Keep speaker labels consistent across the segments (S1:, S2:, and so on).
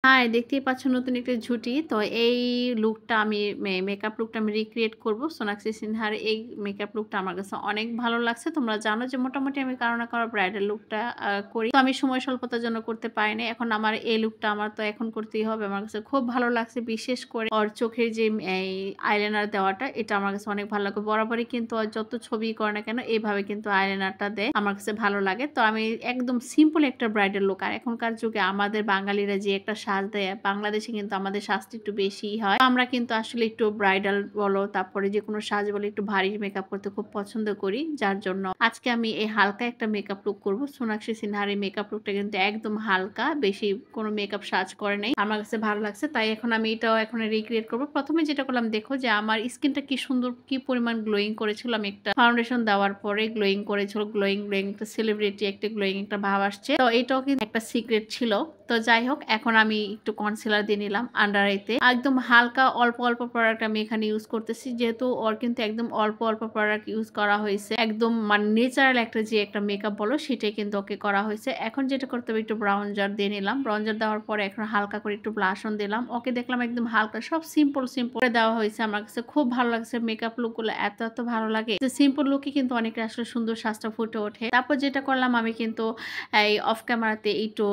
S1: High, দেখতেই পাচ্ছ নতুন একটা ঝুঁটি। তো এই লুকটা আমি মেকআপ লুকটা আমি রিক্রিয়েট করব। সোনাক্ষী সিনহার এই মেকআপ লুকটা আমার কাছে অনেক ভালো লাগছে। তোমরা জানো যে মোটামুটি আমি কারো না কারো ব্রাইডাল লুকটা করি। তো আমি সময় স্বল্পতার জন্য করতে পারিনি। এখন আমার এই লুকটা আমার তো এখন করতেই হবে। আমার কাছে খুব ভালো লাগছে। বিশেষ করে ওর চোখের যে এই আইলাইনার দেওয়াটা এটা আমার কাছে অনেক ভালো লাগে। বরাবরই কিন্তু ওর যত ছবি করে না কেন এইভাবে কিন্তু আইলাইনারটা দেয়। আমার কাছে ভালো লাগে। তো আমি একদম সিম্পল একটা ব্রাইডাল লুক। আর এখনকার যুগে আমাদের বাঙালিরা যে একটা সাজ দেয়, বাংলাদেশে কিন্তু আমাদের সাজটা একটু বেশিই হয়। আমরা কিন্তু আসলে একটু ব্রাইডাল বলো, তারপরে যেকোনো সাজ বলো একটু ভারী মেকআপ করতে খুব পছন্দ করি। যার জন্য আজকে আমি এই হালকা একটা মেকআপ লুক করব। সোনাক্ষী সিনহার এই মেকআপ লুকটা কিন্তু একদম হালকা, বেশি কোনো মেকআপ সাজ করে নাই। আমার কাছে ভালো লাগছে, তাই এখন আমি এটাও এখন রিক্রিয়েট করব। প্রথমে যেটা করলাম, দেখো যে আমার স্কিনটা কি সুন্দর, কি পরিমাণ গ্লোয়িং করেছিল। আমি একটা ফাউন্ডেশন দেওয়ার পরে গ্লোয়িং করেছিল, গ্লোয়িং একটা সেলিব্রিটি একটা গ্লোয়িং একটা ভাব আসছে। তো এটাও কিন্তু একটা সিক্রেট ছিল। তো যাই হোক, এখন আমি একটু কনসিলার দিয়ে নিলাম আন্ডার আইতে। একদম হালকা অল্প অল্প প্রোডাক্ট আমি এখানে ইউজ করতেছি, যেহেতু ওর কিন্তু একদম অল্প অল্প প্রোডাক্ট ইউজ করা হয়েছে। একদম মানে ন্যাচারাল একটা যে একটা মেকআপ বলো সেটাই কিন্তু ওকে করা হয়েছে। এখন যেটা করতে হবে, একটু ব্রাউনজার দিয়ে নিলাম। ব্রাউনজার দেওয়ার পরে এখন হালকা করে একটু ব্লাশ অন দিলাম। ওকে দেখলাম একদম হালকা সব সিম্পল সিম্পল দেওয়া হয়েছে। আমার কাছে খুব ভালো লাগছে মেকআপ লুক গুলো, এত এত ভালো লাগে যে সিম্পল লুকই কিন্তু অনেকটা আসলে সুন্দর সাজটা ফুটে ওঠে। তারপর যেটা করলাম, আমি কিন্তু এই অফ ক্যামেরাতে একটু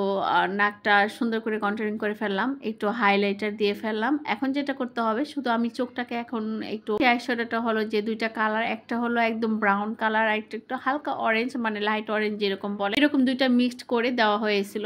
S1: নাকটা সুন্দর করে কন্ট্রোলিং করে ফেললাম, একটু হাইলাইটার দিয়ে ফেললাম। এখন যেটা করতে হবে, শুধু আমি চোখটাকে এখন একটু আইশ্যাডোটা হলো যে দুইটা কালার, একটা হলো একদম ব্রাউন কালার আর একটু হালকা অরেঞ্জ, মানে লাইট অরেঞ্জ যেরকম বলে, এরকম দুইটা মিক্সড করে দেওয়া হয়েছিল।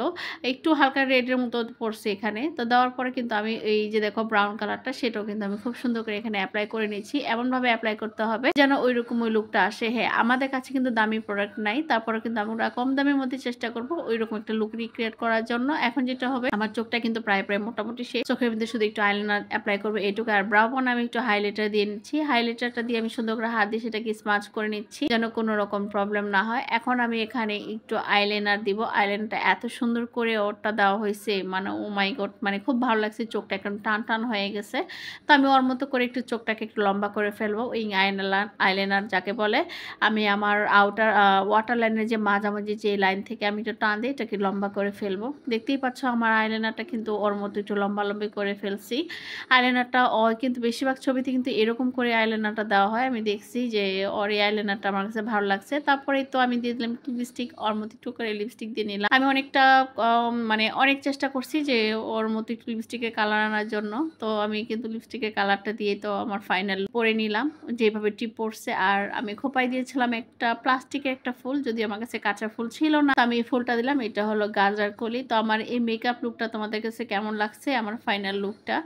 S1: একটু হালকা রেডের মতো পড়ছে এখানে। তো দেওয়ার পরে কিন্তু আমি এই যে দেখো ব্রাউন কালারটা, সেটাও কিন্তু আমি খুব সুন্দর করে এখানে অ্যাপ্লাই করে নিচ্ছি। এমনভাবে অ্যাপ্লাই করতে হবে যেন ওইরকম ওই লুকটা আসে। হ্যাঁ, আমাদের কাছে কিন্তু দামি প্রোডাক্ট নাই, তারপরে কিন্তু আমরা কম দামের মধ্যে চেষ্টা করবো ওইরকম একটা লুক রিক্রিয়েট করার জন্য। এখন যেটা হবে, আমার চোখটা কিন্তু প্রায় মোটামুটি শেষ। চোখের মধ্যে শুধু একটু আইলাইনার অ্যাপ্লাই করবো এইটুকু। আর ব্রাউ বনে আমি একটু হাইলাইটার দিয়ে নিচ্ছি। হাইলাইটারটা দিয়ে আমি সুন্দর করে হাত দিয়ে সেটাকে স্মাচ করে নিচ্ছি যেন কোনো রকম প্রবলেম না হয়। এখন আমি এখানে একটু আইলাইনার দিব। আইলাইনারটা এত সুন্দর করে ওরটা দেওয়া হয়েছে, মানে ও মাই গড, মানে খুব ভালো লাগছে। চোখটা একদম টান টান হয়ে গেছে। তো আমি ওর মতো করে একটু চোখটাকে একটু লম্বা করে ফেলবো। ওই আইলাইনার যাকে বলে, আমি আমার আউটার ওয়াটার লাইনের যে মাঝামাঝি যে লাইন থেকে আমি একটু টান দিয়ে এটাকে লম্বা করে ফেলবো। দেখতেই পাচ্ছ আমার আইলাইনারটা কিন্তু ওর মতো একটু লম্বা লম্বি করে ফেলছি। আইলাইনারটা কিন্তু বেশিরভাগ ছবিতে কিন্তু এরকম করে আইলাইনারটা দেওয়া হয়। আমি দেখছি যে ওর এই আইলাইনারটা আমার কাছে ভালো লাগছে। তারপরেই তো আমি দিয়ে দিলাম লিপস্টিক, ওর মতো একটু করে লিপস্টিক দিয়ে নিলাম। আমি অনেকটা মানে অনেক চেষ্টা করছি যে ওর মতো একটু লিপস্টিকের কালার আনার জন্য। তো আমি কিন্তু লিপস্টিকের কালারটা দিয়ে তো আমার ফাইনাল পরে নিলাম যেভাবে টিপ পড়ছে। আর আমি খোপায় দিয়েছিলাম একটা প্লাস্টিকের একটা ফুল, যদি আমার কাছে কাঁচা ফুল ছিল না, তো আমি এই ফুলটা দিলাম। এটা হলো গাজর কলি। তো আমার এই মেকআপ লুকটা তোমাদের কাছে কেমন লাগছে, আমার ফাইনাল লুকটা